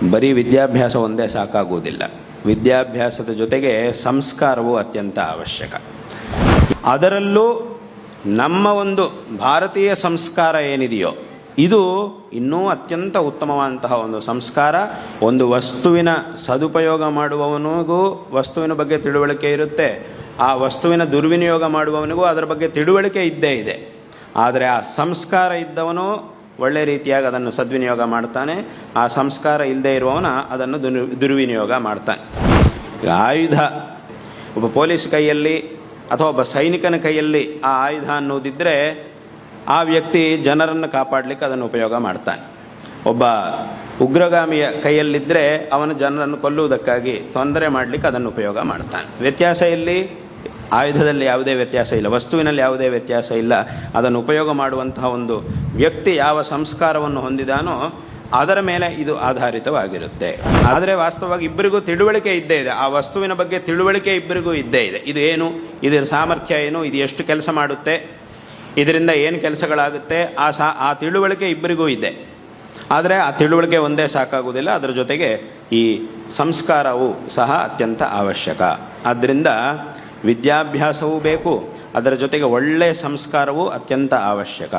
ಬರೀ ವಿದ್ಯಾಭ್ಯಾಸ ಒಂದೇ ಸಾಕಾಗುವುದಿಲ್ಲ. ವಿದ್ಯಾಭ್ಯಾಸದ ಜೊತೆಗೆ ಸಂಸ್ಕಾರವು ಅತ್ಯಂತ ಅವಶ್ಯಕ. ಅದರಲ್ಲೂ ನಮ್ಮ ಒಂದು ಭಾರತೀಯ ಸಂಸ್ಕಾರ ಏನಿದೆಯೋ ಇದು ಇನ್ನೂ ಅತ್ಯಂತ ಉತ್ತಮವಾದಂತಹ ಒಂದು ಸಂಸ್ಕಾರ. ಒಂದು ವಸ್ತುವಿನ ಸದುಪಯೋಗ ಮಾಡುವವನಿಗೂ ವಸ್ತುವಿನ ಬಗ್ಗೆ ತಿಳುವಳಿಕೆ ಇರುತ್ತೆ, ಆ ವಸ್ತುವಿನ ದುರ್ವಿನಿಯೋಗ ಮಾಡುವವನಿಗೂ ಅದರ ಬಗ್ಗೆ ತಿಳುವಳಿಕೆ ಇದ್ದೇ ಇದೆ. ಆದರೆ ಆ ಸಂಸ್ಕಾರ ಇದ್ದವನು ಒಳ್ಳೆ ರೀತಿಯಾಗಿ ಅದನ್ನು ಸದ್ವಿನಿಯೋಗ ಮಾಡ್ತಾನೆ, ಆ ಸಂಸ್ಕಾರ ಇಲ್ಲದೆ ಇರುವವನ ಅದನ್ನು ದುರ್ವಿನಿಯೋಗ ಮಾಡ್ತಾನೆ. ಆಯುಧ ಒಬ್ಬ ಪೊಲೀಸ್ ಕೈಯಲ್ಲಿ ಅಥವಾ ಒಬ್ಬ ಸೈನಿಕನ ಕೈಯಲ್ಲಿ ಆ ಆಯುಧ ಅನ್ನೋದಿದ್ದರೆ ಆ ವ್ಯಕ್ತಿ ಜನರನ್ನು ಕಾಪಾಡಲಿಕ್ಕೆ ಅದನ್ನು ಉಪಯೋಗ ಮಾಡ್ತಾನೆ. ಒಬ್ಬ ಉಗ್ರಗಾಮಿಯ ಕೈಯಲ್ಲಿದ್ದರೆ ಅವನು ಜನರನ್ನು ಕೊಲ್ಲುವುದಕ್ಕಾಗಿ ತೊಂದರೆ ಮಾಡಲಿಕ್ಕೆ ಅದನ್ನು ಉಪಯೋಗ ಮಾಡ್ತಾನೆ. ವ್ಯತ್ಯಾಸ ಇಲ್ಲಿ ಆಯುಧದಲ್ಲಿ ಯಾವುದೇ ವ್ಯತ್ಯಾಸ ಇಲ್ಲ, ವಸ್ತುವಿನಲ್ಲಿ ಯಾವುದೇ ವ್ಯತ್ಯಾಸ ಇಲ್ಲ. ಅದನ್ನು ಉಪಯೋಗ ಮಾಡುವಂತಹ ಒಂದು ವ್ಯಕ್ತಿ ಯಾವ ಸಂಸ್ಕಾರವನ್ನು ಹೊಂದಿದಾನೋ ಅದರ ಮೇಲೆ ಇದು ಆಧಾರಿತವಾಗಿರುತ್ತೆ. ಆದರೆ ವಾಸ್ತವವಾಗಿ ಇಬ್ಬರಿಗೂ ತಿಳುವಳಿಕೆ ಇದ್ದೇ ಇದೆ, ಆ ವಸ್ತುವಿನ ಬಗ್ಗೆ ತಿಳುವಳಿಕೆ ಇಬ್ಬರಿಗೂ ಇದ್ದೇ ಇದೆ. ಇದು ಏನು, ಇದರ ಸಾಮರ್ಥ್ಯ ಏನು, ಇದು ಎಷ್ಟು ಕೆಲಸ ಮಾಡುತ್ತೆ, ಇದರಿಂದ ಏನು ಕೆಲಸಗಳಾಗುತ್ತೆ, ಆ ತಿಳುವಳಿಕೆ ಇಬ್ಬರಿಗೂ ಇದೆ. ಆದರೆ ಆ ತಿಳುವಳಿಕೆ ಒಂದೇ ಸಾಕಾಗುವುದಿಲ್ಲ, ಅದರ ಜೊತೆಗೆ ಈ ಸಂಸ್ಕಾರವು ಸಹ ಅತ್ಯಂತ ಅವಶ್ಯಕ. ಆದ್ದರಿಂದ ವಿದ್ಯಾಭ್ಯಾಸವೂ ಬೇಕು, ಅದರ ಜೊತೆಗೆ ಒಳ್ಳೆಯ ಸಂಸ್ಕಾರವೂ ಅತ್ಯಂತ ಅವಶ್ಯಕ.